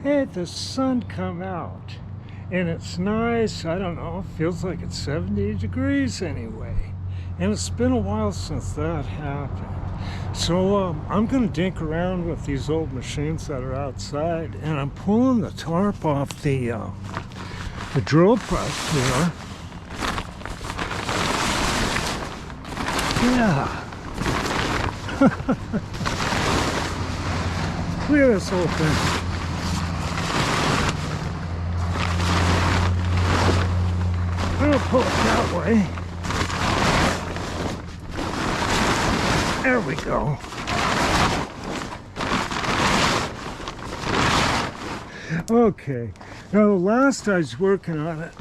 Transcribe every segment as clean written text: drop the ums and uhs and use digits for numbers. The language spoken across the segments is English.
Hey, the sun come out and it's nice. I don't know, feels like it's 70 degrees anyway. And it's been a while since that happened. So I'm gonna dink around with these old machines that are outside, and I'm pulling the tarp off the drill press here. Yeah. Look at this whole thing. I'm gonna pull it that way. There we go. Okay. Now, the last I was working on it,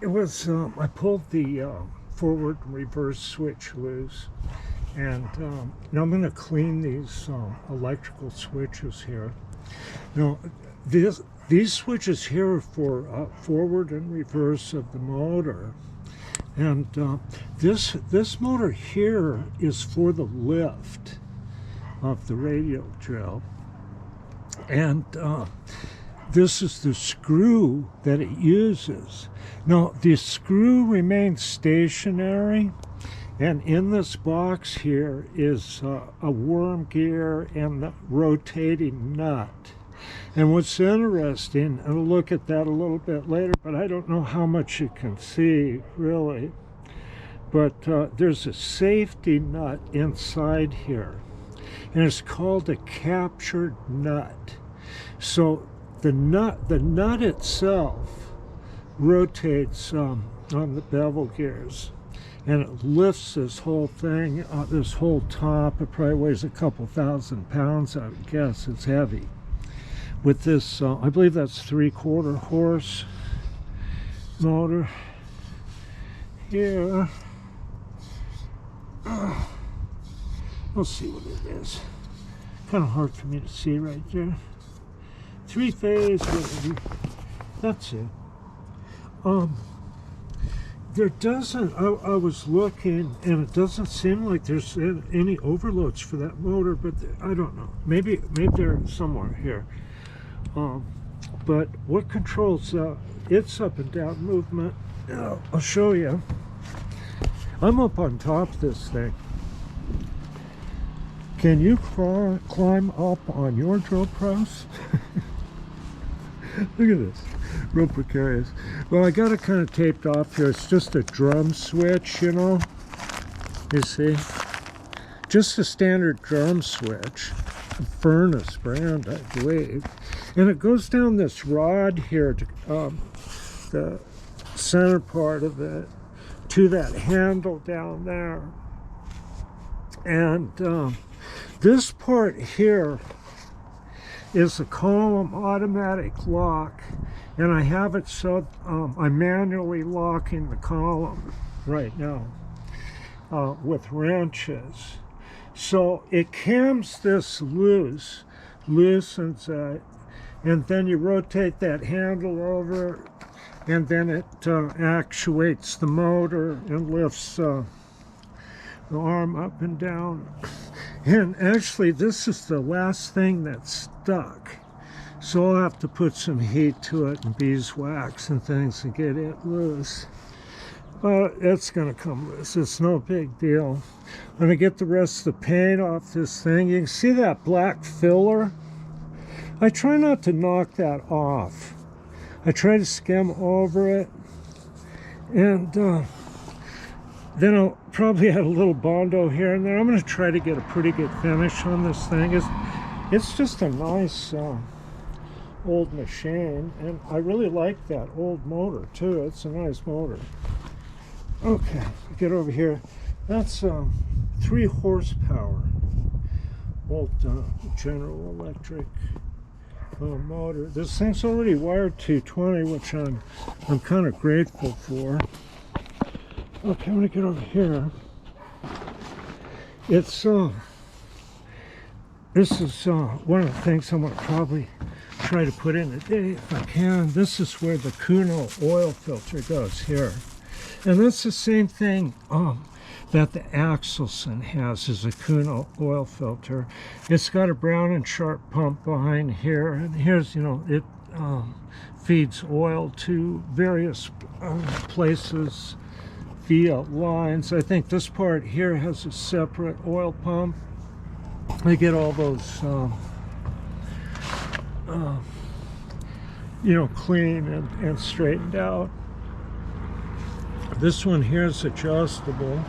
it was I pulled the forward and reverse switch loose, and now I'm going to clean these electrical switches here. Now, these switches here are for forward and reverse of the motor. And this motor here is for the lift of the radial drill. And this is the screw that it uses. Now, the screw remains stationary, and in this box here is a worm gear and the rotating nut. And what's interesting, and we'll look at that a little bit later, but I don't know how much you can see, really. But there's a safety nut inside here, and it's called a captured nut. So the nut itself rotates on the bevel gears, and it lifts this whole thing, this whole top. It probably weighs a couple thousand pounds, I would guess. It's heavy. With this, I believe that's 3/4 horse motor here. We'll see what it is. Kind of hard for me to see right there. 3-phase, that's it. There doesn't, I was looking, and it doesn't seem like there's any overloads for that motor, but I don't know. Maybe they're somewhere here. But what controls its up and down movement? I'll show you. I'm up on top of this thing. Can you climb up on your drill press? Look at this, real precarious. Well, I got it kind of taped off here. It's just a drum switch, you know. You see, just a standard drum switch, a furnace brand, I believe. And it goes down this rod here, to, the center part of it, to that handle down there. And this part here is a column automatic lock, and I have it so I'm manually locking the column right now with wrenches. So it cams this loose, loosens it, and then you rotate that handle over, and then it actuates the motor and lifts the arm up and down. And actually, this is the last thing that's stuck. So I'll have to put some heat to it and beeswax and things to get it loose. But it's going to come loose. It's no big deal. I'm going to get the rest of the paint off this thing. You can see that black filler? I try not to knock that off. I try to skim over it. And then I'll probably add a little Bondo here and there. I'm going to try to get a pretty good finish on this thing. It's just a nice old machine, and I really like that old motor too. It's a nice motor. Okay, get over here. That's 3 horsepower Volta General Electric motor. This thing's already wired 220, which I'm kind of grateful for. Okay, I'm gonna get over here. It's this is one of the things I'm gonna probably try to put in today if I can. This is where the Kuno oil filter goes here, and that's the same thing. that the Axelson has is a Kuhn oil filter. It's got a Brown and Sharp pump behind here, and here's, you know, it feeds oil to various places via lines. I think this part here has a separate oil pump. They get all those you know, clean and straightened out. This one here is adjustable,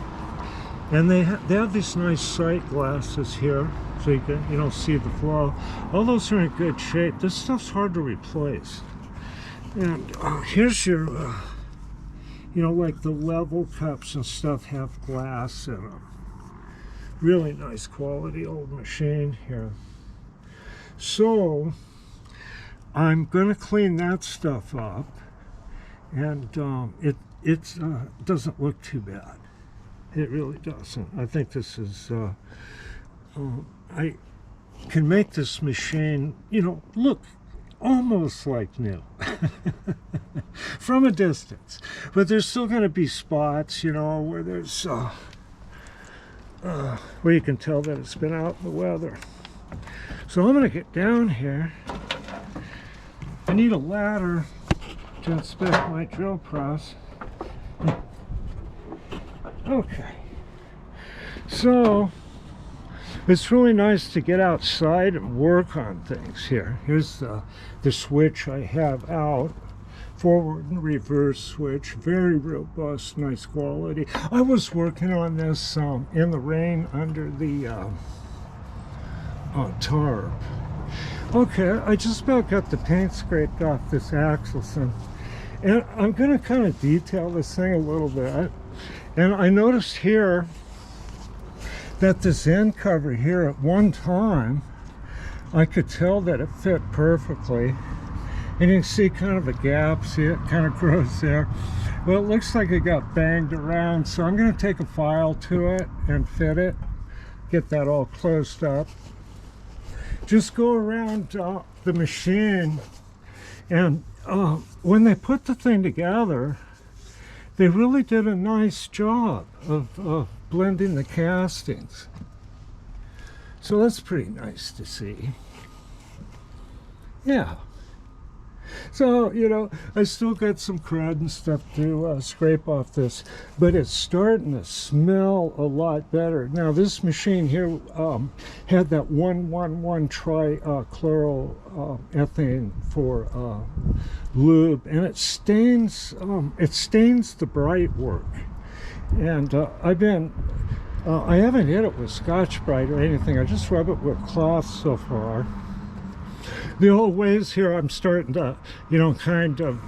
and they have these nice sight glasses here, so you can, you know, see the flow. All those are in good shape. This stuff's hard to replace. And here's your, you know, like the level cups and stuff have glass in them. Really nice quality old machine here. So I'm going to clean that stuff up, and it doesn't look too bad. It really doesn't. I think this is, I can make this machine, you know, look almost like new from a distance. But there's still going to be spots, you know, where there's, where you can tell that it's been out in the weather. So I'm going to get down here. I need a ladder to inspect my drill press. Okay, so it's really nice to get outside and work on things here. Here's the switch I have out, forward and reverse switch, very robust, nice quality. I was working on this in the rain under the tarp. Okay, I just about got the paint scraped off this Axelson, and I'm going to kind of detail this thing a little bit. And I noticed here that this end cover here, at one time, I could tell that it fit perfectly. And you can see kind of a gap, see it kind of grows there. Well, it looks like it got banged around, so I'm going to take a file to it and fit it, get that all closed up. Just go around the machine, and when they put the thing together, they really did a nice job of blending the castings. So that's pretty nice to see. Yeah. So, you know, I still got some crud and stuff to scrape off this, but it's starting to smell a lot better. Now, this machine here had that 1,1,1 trichloroethane for lube, and it stains the bright work. And I haven't hit it with Scotch-Brite or anything. I just rub it with cloth so far. The old ways here, I'm starting to, you know, kind of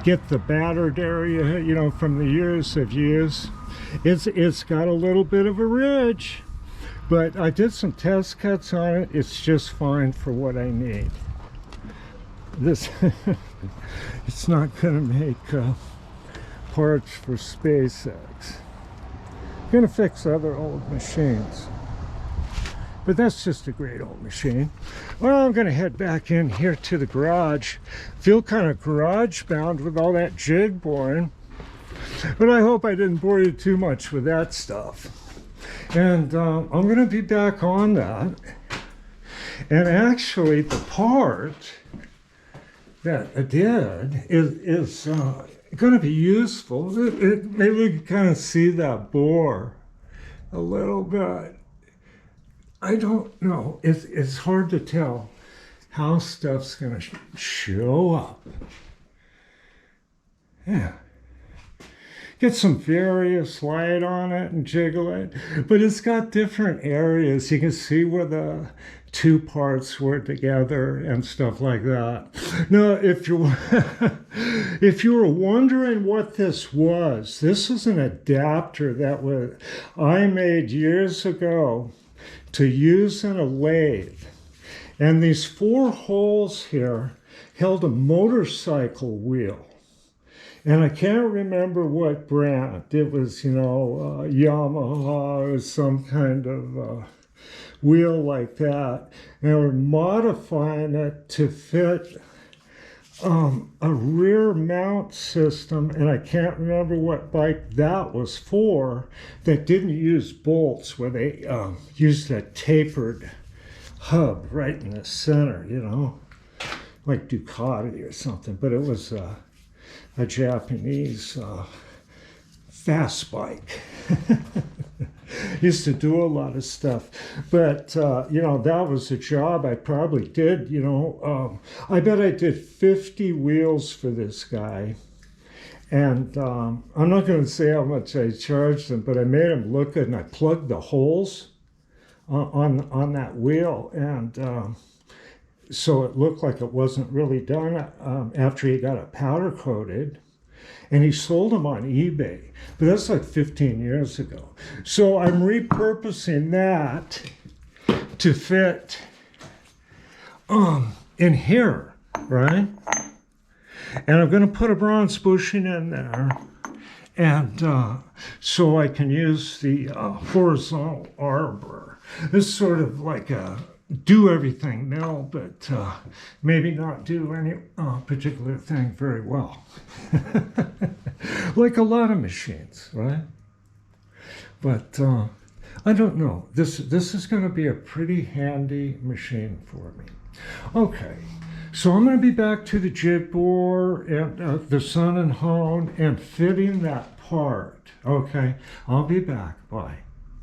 get the battered area, you know, from the years of use. It's got a little bit of a ridge, but I did some test cuts on it. It's just fine for what I need. This, it's not going to make parts for SpaceX. I'm going to fix other old machines. But that's just a great old machine. Well, I'm going to head back in here to the garage. Feel kind of garage bound with all that jig boring. But I hope I didn't bore you too much with that stuff. And I'm going to be back on that. And actually, the part that I did is going to be useful. Maybe we can kind of see that bore a little bit. I don't know. It's hard to tell how stuff's going to show up. Yeah. Get some various light on it and jiggle it. But it's got different areas. You can see where the two parts were together and stuff like that. Now, if you were wondering what this was, this is an adapter that I made years ago to use in a lathe. And these 4 holes here held a motorcycle wheel. And I can't remember what brand. It was, you know, Yamaha or some kind of wheel like that. And we're modifying it to fit a rear mount system, and I can't remember what bike that was for, that didn't use bolts, where they used a tapered hub right in the center, you know, like Ducati or something. But it was a Japanese fast bike. Used to do a lot of stuff, but you know, that was a job I probably did. You know, I bet I did 50 wheels for this guy, and I'm not going to say how much I charged him, but I made him look good, and I plugged the holes on that wheel, and so it looked like it wasn't really done after he got it powder coated. And he sold them on eBay, but that's like 15 years ago. So I'm repurposing that to fit in here, right? And I'm going to put a bronze bushing in there, and so I can use the horizontal arbor. This is sort of like a do everything mill, but maybe not do any particular thing very well. Like a lot of machines, right? But I don't know. This is going to be a pretty handy machine for me. Okay, so I'm going to be back to the jib bore and the sun and hone and fitting that part. Okay, I'll be back. Bye.